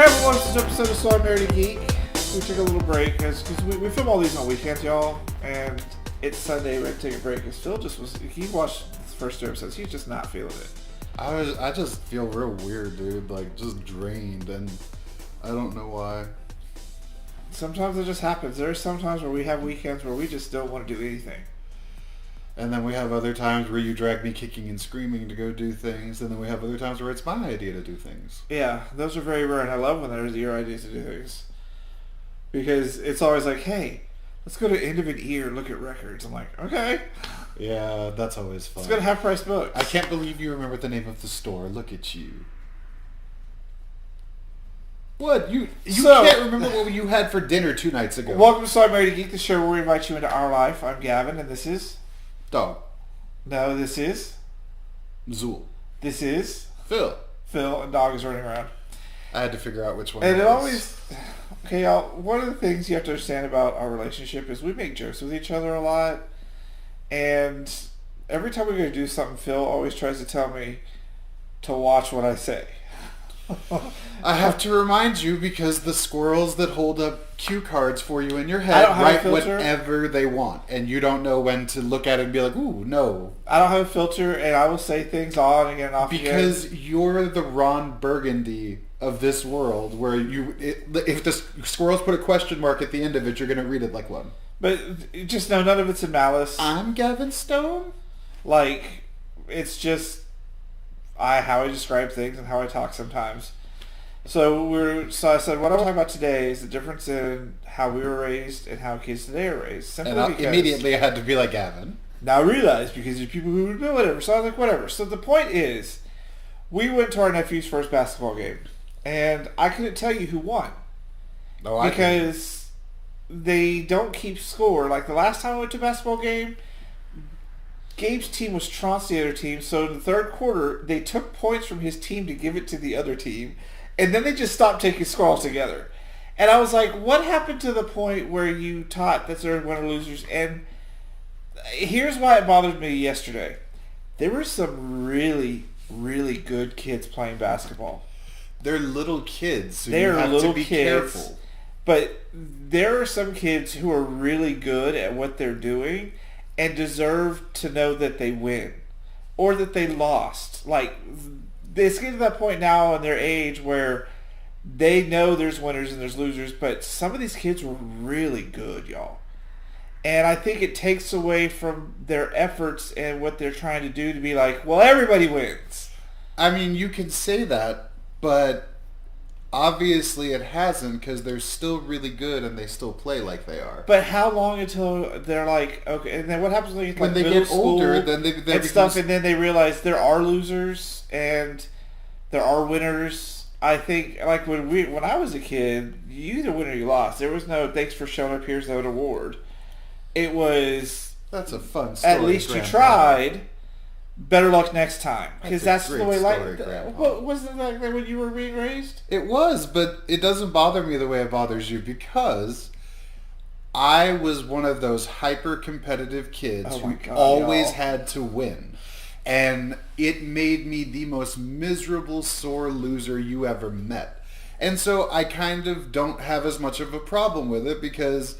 everyone, this is episode of So I'm Married to Geek. We took a little break because we film all these on weekends, y'all, and it's Sunday. We had to take a break because Phil he watched the first two episodes. He's just not feeling it. I just feel real weird, dude. Like, just drained, and I don't know why. Sometimes it just happens. There's sometimes where we have weekends where we just don't want to do anything. And then we have other times where you drag me kicking and screaming to go do things, and then we have other times where it's my idea to do things. Yeah, those are very rare, and I love when there's your ideas to do things. Because it's always like, hey, let's go to End of an Ear and look at records. I'm like, okay. Yeah, that's always fun. Let's go to Half Price Books. I can't believe you remember the name of the store. Look at you. What? You can't remember what you had for dinner 2 nights ago. Welcome to So I'm Married to Geek, the show where we invite you into our life. I'm Gavin, and this is... Dog. No, this is... Zool. This is... Phil. Phil, and Dog is running around. I had to figure out which one And it it was. always... Okay, y'all, one of the things you have to understand about our relationship is we make jokes with each other a lot. And every time we go to do something, Phil always tries to tell me to watch what I say. I have to remind you because the squirrels that hold up cue cards for you in your head write whatever they want, and you don't know when to look at it and be like, ooh, no. I don't have a filter, and I will say things on again and off because again. You're the Ron Burgundy of this world, where if the squirrels put a question mark at the end of it, you're going to read it like one. But just know none of it's in malice. I'm Gavin Stone? Like, it's just how I describe things and how I talk sometimes. So I said, what I'm talking about today is the difference in how we were raised and how kids today are raised. Simply and because immediately I had to be like Gavin. Now I realize because there's people who would know whatever. So I was like, whatever. So the point is, we went to our nephew's first basketball game, and I couldn't tell you who won. No, I because they don't keep score. Like the last time I went to a basketball game, Gabe's team was trounced the other team, so in the third quarter, they took points from his team to give it to the other team, and then they just stopped taking score altogether. And I was like, what happened to the point where you taught that there are winner losers? And here's why it bothered me yesterday. There were some really, really good kids playing basketball. They're little kids, so They're you have little to be kids, careful. But there are some kids who are really good at what they're doing and deserve to know that they win or that they lost. Like, it's getting to that point now in their age where they know there's winners and there's losers, but some of these kids were really good, y'all. And I think it takes away from their efforts and what they're trying to do to be like, well, everybody wins. I mean, you can say that, but obviously it hasn't because they're still really good and they still play like they are. But how long until they're like, okay, and then what happens when you when they get older, then they stuff, and then they realize there are losers and there are winners. I think like when I was a kid, you either win or you lost. There was no thanks for showing up, here's an award. It was that's a fun story. At least you tried. Better luck next time, because that's the way. Wasn't it like that when you were being raised? It was, but it doesn't bother me the way it bothers you because I was one of those hyper-competitive kids who always had to win, and it made me the most miserable, sore loser you ever met. And so I kind of don't have as much of a problem with it because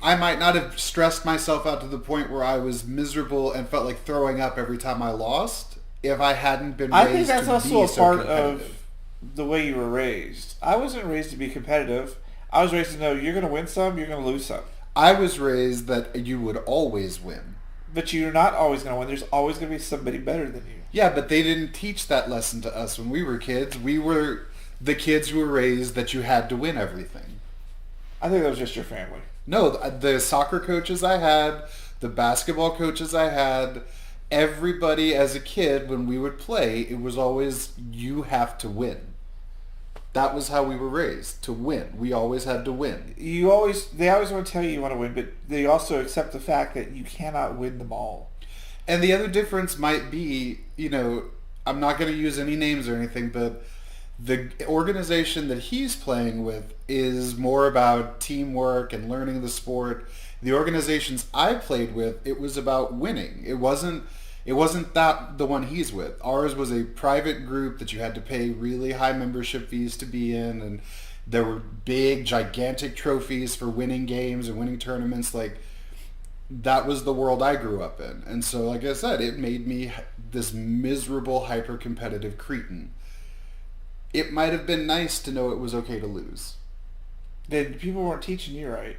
I might not have stressed myself out to the point where I was miserable and felt like throwing up every time I lost if I hadn't been raised to be so competitive. I think that's also a part of the way you were raised. I wasn't raised to be competitive. I was raised to know you're going to win some, you're going to lose some. I was raised that you would always win. But you're not always going to win. There's always going to be somebody better than you. Yeah, but they didn't teach that lesson to us when we were kids. We were the kids who were raised that you had to win everything. I think that was just your family. No, the soccer coaches I had, the basketball coaches I had, everybody as a kid when we would play, it was always, you have to win. That was how we were raised, to win. We always had to win. They always want to tell you want to win, but they also accept the fact that you cannot win them all. And the other difference might be, I'm not going to use any names or anything, but the organization that he's playing with is more about teamwork and learning the sport. The organizations I played with, it was about winning. It wasn't It wasn't that the one he's with. Ours was a private group that you had to pay really high membership fees to be in, and there were big, gigantic trophies for winning games and winning tournaments. Like, that was the world I grew up in. And so, like I said, it made me this miserable, hyper-competitive cretin. It might have been nice to know it was okay to lose. Then people weren't teaching you right.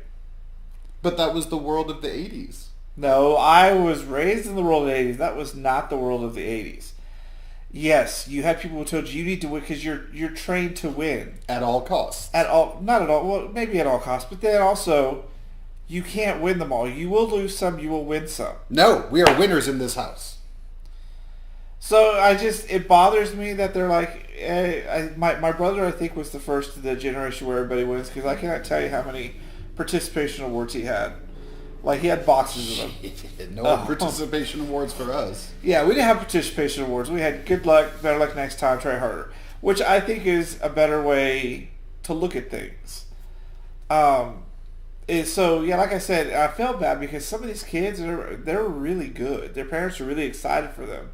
But that was the world of the 80s. No, I was raised in the world of the 80s. That was not the world of the 80s. Yes, you had people who told you need to win because you're trained to win. At all costs. Not at all. Well, maybe at all costs. But then also, you can't win them all. You will lose some. You will win some. No, we are winners in this house. So it bothers me that they're like, my brother, I think, was the first of the generation where everybody wins because I cannot tell you how many participation awards he had. Like, he had boxes of them. No participation awards for us. Yeah, we didn't have participation awards. We had good luck, better luck next time, try harder. Which I think is a better way to look at things. So, yeah, like I said, I felt bad because some of these kids, they're really good. Their parents are really excited for them.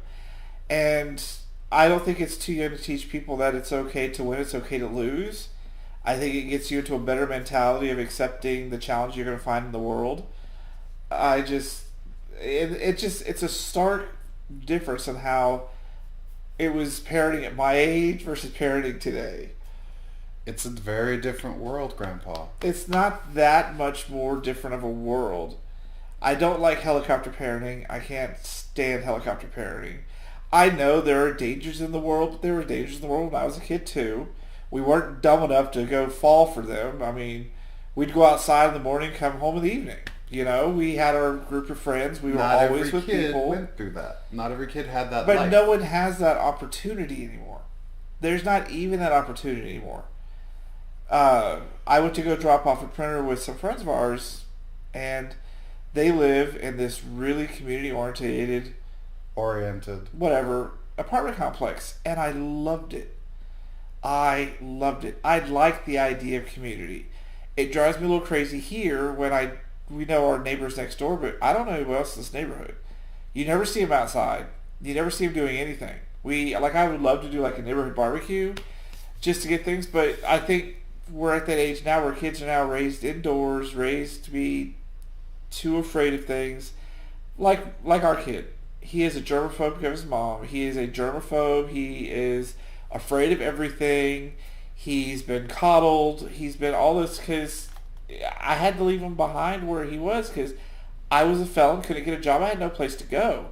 And I don't think it's too young to teach people that it's okay to win, it's okay to lose. I think it gets you into a better mentality of accepting the challenge you're going to find in the world. It's a stark difference in how it was parenting at my age versus parenting today. It's a very different world, Grandpa. It's not that much more different of a world. I don't like helicopter parenting. I can't stand helicopter parenting. I know there are dangers in the world, but there were dangers in the world when I was a kid too. We weren't dumb enough to go fall for them. I mean, we'd go outside in the morning, come home in the evening. You know, we had our group of friends. We were always with people. Not every kid went through that. Not every kid had that life. But no one has that opportunity anymore. There's not even that opportunity anymore. I went to go drop off a printer with some friends of ours, and they live in this really community-oriented, apartment complex, and I loved it. I like the idea of community. It drives me a little crazy here when we know our neighbors next door, but I don't know who else in this neighborhood. You never see them outside. You never see them doing anything. I would love to do like a neighborhood barbecue just to get things, but I think we're at that age now where kids are now raised indoors, raised to be too afraid of things. Like our kid. He is a germaphobe because of his mom. He is a germaphobe. He is afraid of everything. He's been coddled. He's been all this because I had to leave him behind where he was because I was a felon, couldn't get a job. I had no place to go.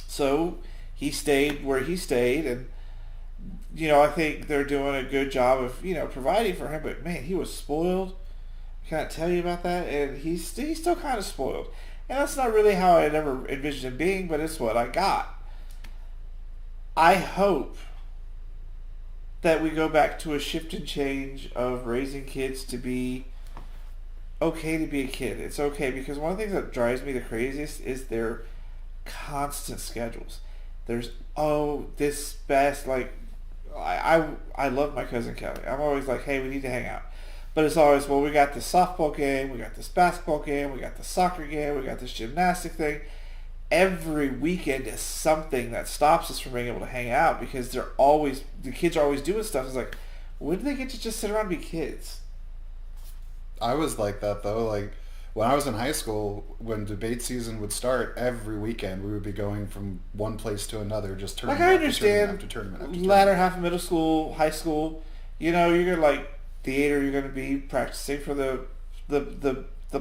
So he stayed where he stayed, and I think they're doing a good job of providing for him. But man, he was spoiled. Can I tell you about that? And he's still kind of spoiled. And that's not really how I had ever envisioned him being, but it's what I got. I hope that we go back to a shift and change of raising kids to be okay to be a kid. It's okay because one of the things that drives me the craziest is their constant schedules. There's this best I love my cousin Kelly. I'm always like, hey, we need to hang out. But it's always, well, we got this softball game, we got this basketball game, we got this soccer game, we got this gymnastic thing. Every weekend is something that stops us from being able to hang out because the kids are always doing stuff. It's like, when do they get to just sit around and be kids? I was like that though. Like when I was in high school, when debate season would start, every weekend we would be going from one place to another, just tournament I understand after tournament after tournament. Latter half of middle school, high school, you're going to theater, you're going to be practicing for the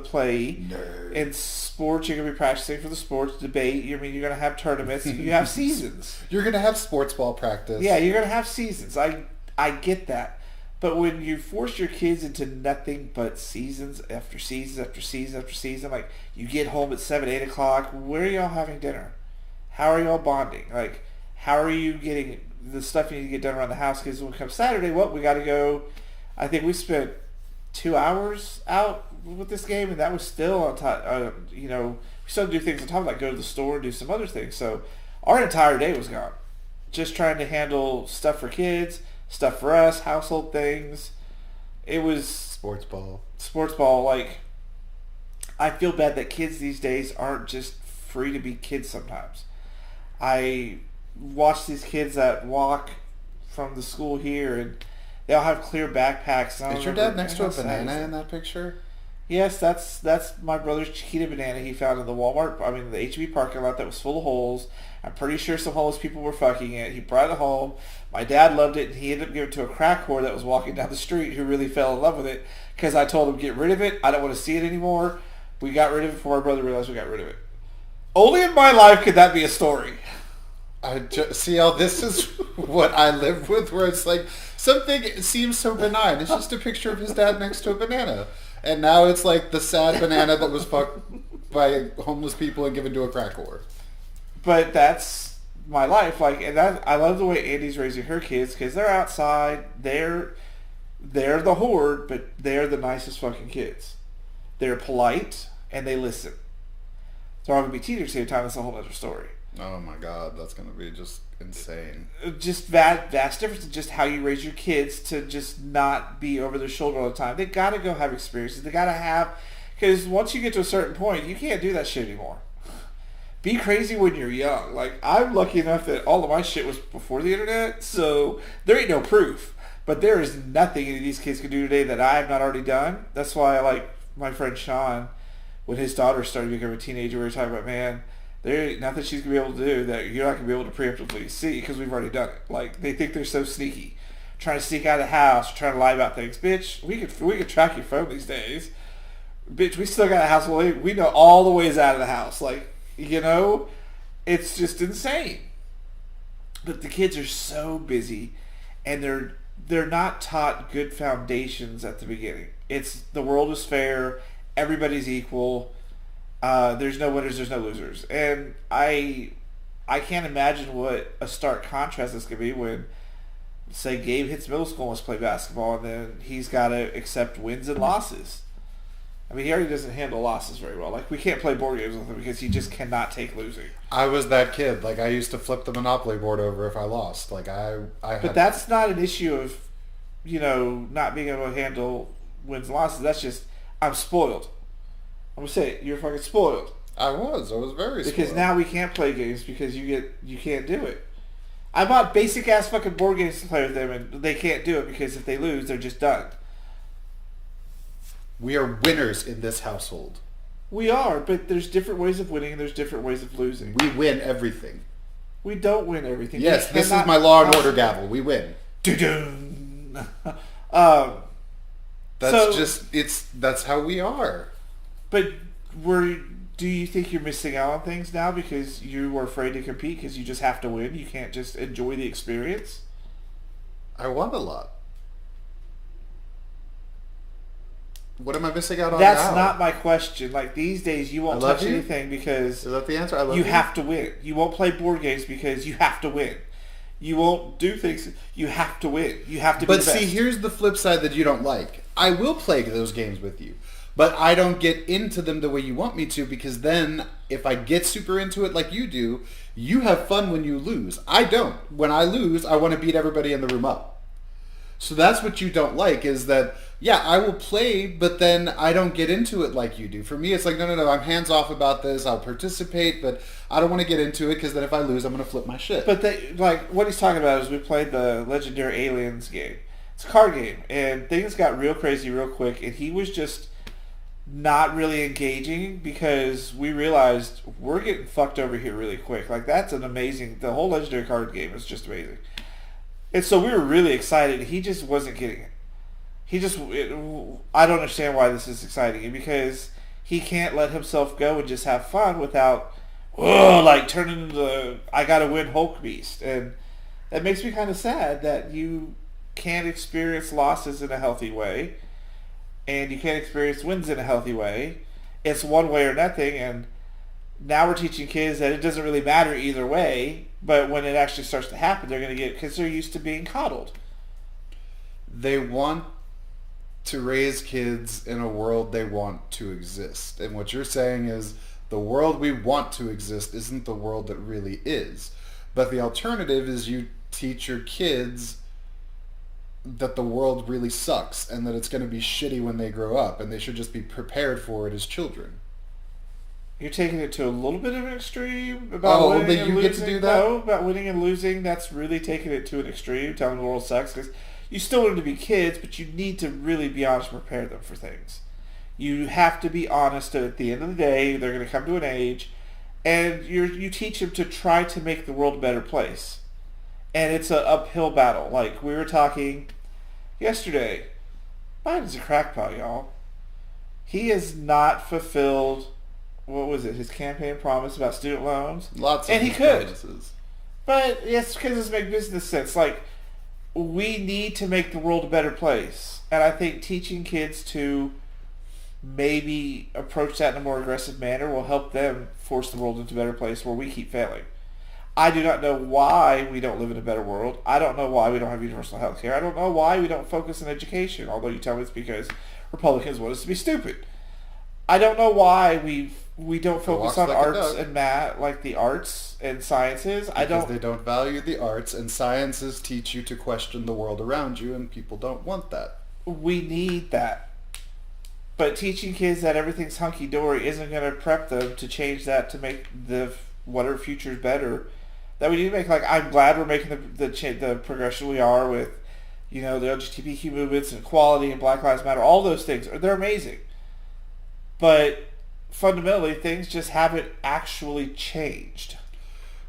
play. Nerd. In sports, you're going to be practicing for the sports. Debate, you're going to have tournaments. You have seasons. You're going to have sports ball practice. Yeah, you're going to have seasons. I get that. But when you force your kids into nothing but seasons after seasons after season after season, like you get home at 7, 8 o'clock, where are y'all having dinner? How are y'all bonding? Like, how are you getting the stuff you need to get done around the house? Because when it comes Saturday, we got to go. I think we spent 2 hours out with this game, and that was still on top. We still do things on top of that, go to the store and do some other things. So our entire day was gone, just trying to handle stuff for kids, stuff for us, household things. It was sports ball. I feel bad that kids these days aren't just free to be kids sometimes. I watch these kids that walk from the school here, and they all have clear backpacks. Is your dad next to a banana in that picture? Yes, that's my brother's Chiquita banana he found in the Walmart, the H-E-B parking lot that was full of holes. I'm pretty sure some homeless people were fucking it. He brought it home. My dad loved it, and he ended up giving it to a crack whore that was walking down the street who really fell in love with it because I told him, get rid of it. I don't want to see it anymore. We got rid of it before my brother realized we got rid of it. Only in my life could that be a story. See how this is what I live with, where it's like something seems so benign. It's just a picture of his dad next to a banana. And now it's like the sad banana that was fucked by homeless people and given to a crack whore. But that's my life. I love the way Andy's raising her kids because they're outside. They're the horde, but they're the nicest fucking kids. They're polite and they listen. They're all gonna be teenagers at the same time. That's a whole other story. Oh my God, that's gonna be just insane. Just vast difference in just how you raise your kids to just not be over their shoulder all the time. They gotta go have experiences. They gotta have, because once you get to a certain point, you can't do that shit anymore. Be crazy when you're young. I'm lucky enough that all of my shit was before the internet, so there ain't no proof. But there is nothing any of these kids can do today that I have not already done. That's why I like my friend Sean, when his daughter started becoming a teenager, we were talking about, man, there ain't nothing she's going to be able to do that you're not going to be able to preemptively see because we've already done it. They think they're so sneaky. Trying to sneak out of the house, trying to lie about things. Bitch, we could track your phone these days. Bitch, we still got a house. We know all the ways out of the house. It's just insane. But the kids are so busy, and they're not taught good foundations at the beginning. It's the world is fair, everybody's equal. There's no winners, there's no losers, and I can't imagine what a stark contrast this could be when, say, Gabe hits middle school and wants to play basketball, and then he's got to accept wins and losses. He already doesn't handle losses very well. We can't play board games with him because he just cannot take losing. I was that kid. I used to flip the Monopoly board over if I lost. But that's not an issue of, not being able to handle wins and losses. That's just, I'm spoiled. I'm going to say it. You're fucking spoiled. I was very spoiled. Because now we can't play games because you can't do it. I bought basic ass fucking board games to play with them, and they can't do it because if they lose, they're just done. We are winners in this household. We are, but there's different ways of winning and there's different ways of losing. We win everything. We don't win everything. Yes, this is my Law and Order gavel. We win. That's how we are. But do you think you're missing out on things now because you were afraid to compete because you just have to win? You can't just enjoy the experience? I won a lot. What am I missing out on That's now? not my question. These days, you won't touch anything because... Is that the answer? I love you have to win. You won't play board games because you have to win. You won't do things... You have to win. You have to be the best. But see, here's the flip side that you don't like. I will play those games with you, but I don't get into them the way you want me to because then, if I get super into it like you do, you have fun when you lose. I don't. When I lose, I want to beat everybody in the room up. So that's what you don't like is that, yeah, I will play, but then I don't get into it like you do. For me, it's no, I'm hands off about this. I'll participate, but I don't want to get into it because then if I lose, I'm going to flip my shit. But what he's talking about is we played the Legendary Aliens game. It's a card game, and things got real crazy real quick, and he was just not really engaging because we realized we're getting fucked over here really quick. That's an amazing... The whole Legendary card game is just amazing. And so we were really excited. He just wasn't getting it. I don't understand why this is exciting because he can't let himself go and just have fun without, turning into the I gotta win Hulk Beast. And that makes me kind of sad that you can't experience losses in a healthy way and you can't experience wins in a healthy way. It's one way or nothing, and now we're teaching kids that it doesn't really matter either way, but when it actually starts to happen, they're going to get, because they're used to being coddled. They want to raise kids in a world they want to exist. And what you're saying is the world we want to exist isn't the world that really is. But the alternative is you teach your kids that the world really sucks and that it's going to be shitty when they grow up and they should just be prepared for it as children. You're taking it to a little bit of an extreme about winning but and you losing. get to do that? No, about winning and losing, that's really taking it to an extreme, telling the world sucks. Because you still want them to be kids, but you need to really be honest and prepare them for things. You have to be honest at the end of the day. They're going to come to an age, and you teach them to try to make the world a better place. And it's an uphill battle. Like we were talking yesterday, Biden's a crackpot, y'all. He has not fulfilled, what was it, his campaign promise about student loans? Lots of and he could. promises. But it's because it makes business sense. Like, we need to make the world a better place. And I think teaching kids to maybe approach that in a more aggressive manner will help them force the world into a better place where we keep failing. I do not know why we don't live in a better world. I don't know why we don't have universal health care. I don't know why we don't focus on education, although you tell me it's because Republicans want us to be stupid. I don't know why we don't focus on arts and math, like the arts and sciences. Because they don't value the arts, and sciences teach you to question the world around you, and people don't want that. We need that. But teaching kids that everything's hunky-dory isn't going to prep them to change that to make the whatever future's better. That we need to make. Like, I'm glad we're making the progression we are with, the LGBTQ movements and equality and Black Lives Matter. All those things, they're amazing. But fundamentally, things just haven't actually changed.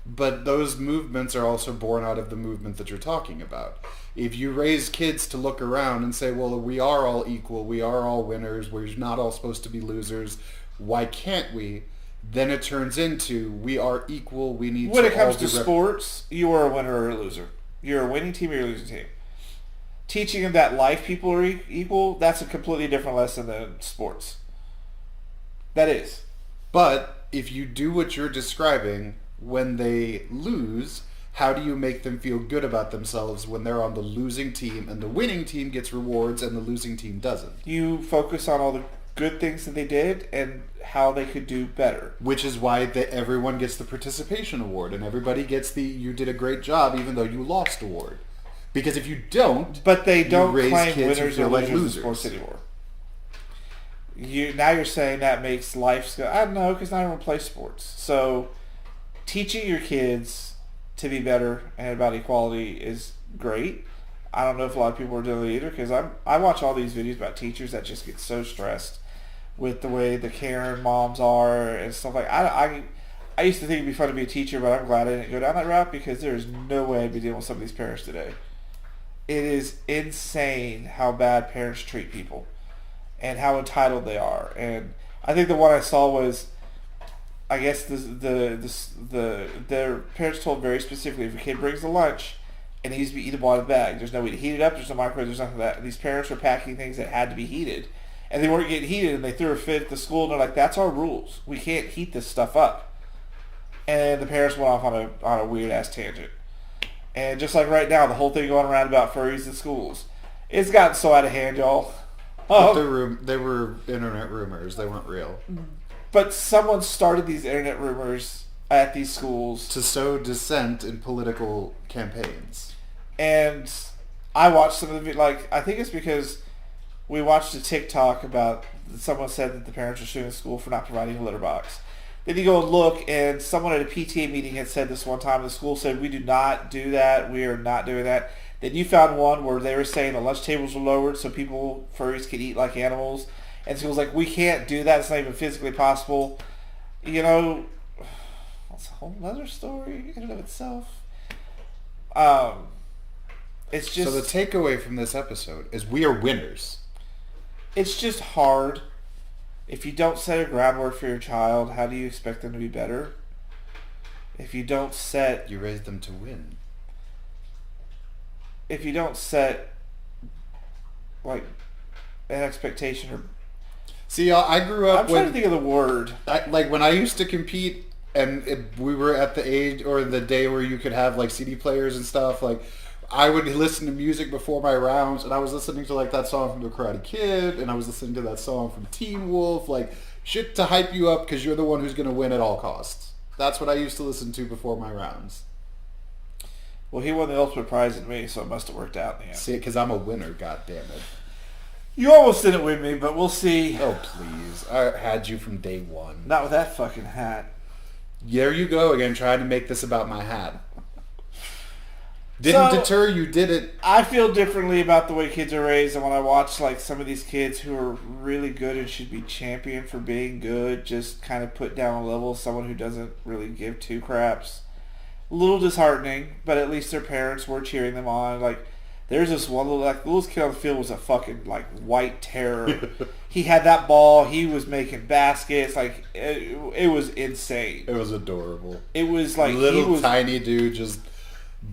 But those movements are also born out of the movement that you're talking about. If you raise kids to look around and say, well, we are all equal, we are all winners, we're not all supposed to be losers, why can't we? Then it turns into, we are equal, we need to all When it comes to sports, you are a winner or a loser. You're a winning team or you're a losing team. Teaching them that life people are equal, that's a completely different lesson than sports. That is. But if you do what you're describing, when they lose, how do you make them feel good about themselves when they're on the losing team and the winning team gets rewards and the losing team doesn't? You focus on all the good things that they did and how they could do better. Which is why everyone gets the participation award and everybody gets the you did a great job even though you lost award. Because if you don't, but they don't raise claim kids winners who feel or like losers in sports anymore. Now you're saying that makes life go. I don't know, because not everyone plays sports. So teaching your kids to be better and about equality is great. I don't know if a lot of people are doing it either, because I watch all these videos about teachers that just get so stressed with the way the Karen moms are and stuff like. I used to think it'd be fun to be a teacher, but I'm glad I didn't go down that route, because there's no way I'd be dealing with some of these parents today. It is insane how bad parents treat people and how entitled they are. And I think the one I saw was, I guess their parents told very specifically, if a kid brings a lunch, it needs to be eatable out of the bag. There's no way to heat it up. There's no microwave. There's nothing like that. These parents were packing things that had to be heated, and they weren't getting heated, and they threw a fit at the school, and they're like, that's our rules. We can't heat this stuff up. And the parents went off on a weird-ass tangent. And just like right now, the whole thing going around about furries in schools, it's gotten so out of hand, y'all. But they were internet rumors. They weren't real. But someone started these internet rumors at these schools to sow dissent in political campaigns. And I watched some of the, I think it's because we watched a TikTok about someone said that the parents were suing the school for not providing a litter box. Then you go and look, and someone at a PTA meeting had said this one time, the school said, we do not do that, we are not doing that. Then you found one where they were saying the lunch tables were lowered so furries could eat like animals. And school's like, we can't do that, it's not even physically possible. That's a whole other story in and of itself. It's just... So the takeaway from this episode is we are winners. It's just hard. If you don't set a groundwork for your child, how do you expect them to be better? If you don't set... You raise them to win. If you don't set, an expectation or... See, I grew up... I'm trying to think of the word. When I used to compete, and we were at the age or the day where you could have, CD players and stuff, I would listen to music before my rounds, and I was listening to that song from The Karate Kid, and I was listening to that song from Teen Wolf, shit to hype you up because you're the one who's going to win at all costs. That's what I used to listen to before my rounds. Well, he won the ultimate prize in me, so it must have worked out in the end. See, because I'm a winner, goddammit. You almost didn't win me, but we'll see. Oh, please. I had you from day one. Not with that fucking hat. There you go again, trying to make this about my hat. Didn't deter you, did it? I feel differently about the way kids are raised, and when I watch like some of these kids who are really good and should be championed for being good, just kind of put down a level of someone who doesn't really give two craps. A little disheartening, but at least their parents were cheering them on. Like, there's this one little, like, the little kid on the field was a fucking, like, white terror. He had that ball. He was making baskets. Like, it was insane. It was adorable. It was like little tiny dude just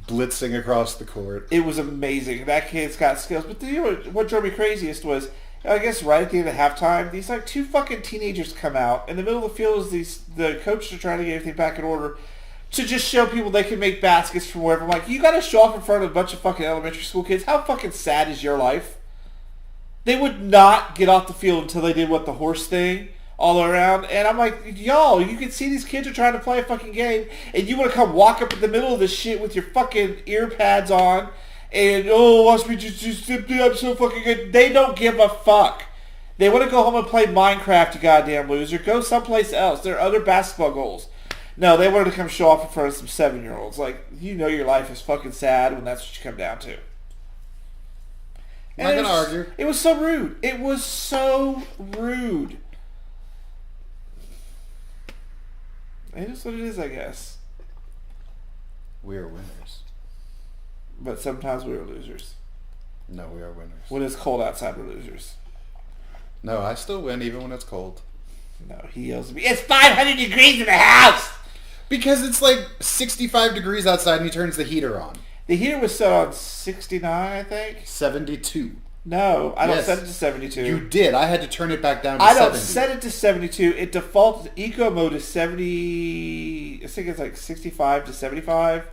blitzing across the court. It was amazing. That kid's got skills. But you know what drove me craziest was, I guess right at the end of halftime, these like two fucking teenagers come out. In the middle of the field is the coaches are trying to get everything back in order to just show people they can make baskets from wherever. I'm like, you got to show off in front of a bunch of fucking elementary school kids. How fucking sad is your life? They would not get off the field until they did the horse thing all around. And I'm like, y'all, you can see these kids are trying to play a fucking game, and you want to come walk up in the middle of this shit with your fucking ear pads on, and, watch me just I'm so fucking good. They don't give a fuck. They want to go home and play Minecraft, you goddamn loser. Go someplace else. There are other basketball goals. No, they wanted to come show off in front of some 7-year-olds. Like, you know your life is fucking sad when that's what you come down to. I'm not going to argue. It was so rude. It was so rude. It is what it is, I guess. We are winners. But sometimes we are losers. No, we are winners. When it's cold outside, we're losers. No, I still win even when it's cold. No, he yells at me, it's 500 degrees in the house! Because it's like 65 degrees outside and he turns the heater on. The heater was set on 69, I think. 72. No, I don't set it to 72. You did. I had to turn it back down to 70. I don't set it to 72. It defaults eco mode is 70. I think it's like 65 to 75.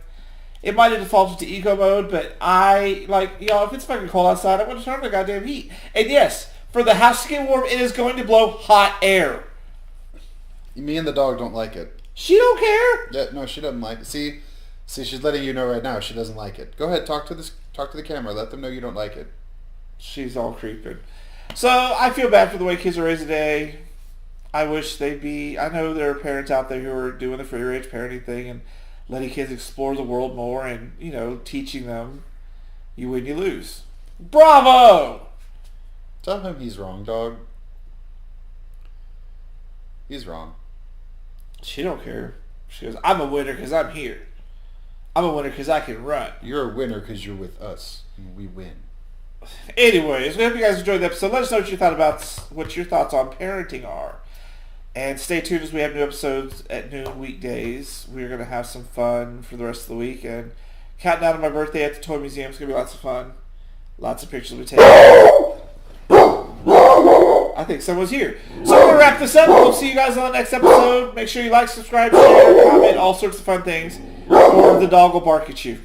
It might have defaulted to eco mode, but if it's fucking cold outside, I want to turn on the goddamn heat. And yes, for the house to get warm, it is going to blow hot air. Me and the dog don't like it. She don't care. Yeah, no, she doesn't like it. See, she's letting you know right now she doesn't like it. Go ahead, talk to the camera. Let them know you don't like it. She's all creeping. So I feel bad for the way kids are raised today. I wish they'd be. I know there are parents out there who are doing the free range parenting thing and letting kids explore the world more and, teaching them. You win, you lose. Bravo! Tell him he's wrong, dog. He's wrong. She don't care. She goes, I'm a winner because I'm here. I'm a winner because I can run. You're a winner because you're with us. And we win. Anyways, we hope you guys enjoyed the episode. Let us know what your thoughts on parenting are. And stay tuned as we have new episodes at noon weekdays. We're going to have some fun for the rest of the week. And counting down to my birthday at the Toy Museum is going to be lots of fun. Lots of pictures we take. I think someone's here. So we're going to wrap this up. We'll see you guys on the next episode. Make sure you like, subscribe, share, comment, all sorts of fun things. Or the dog will bark at you.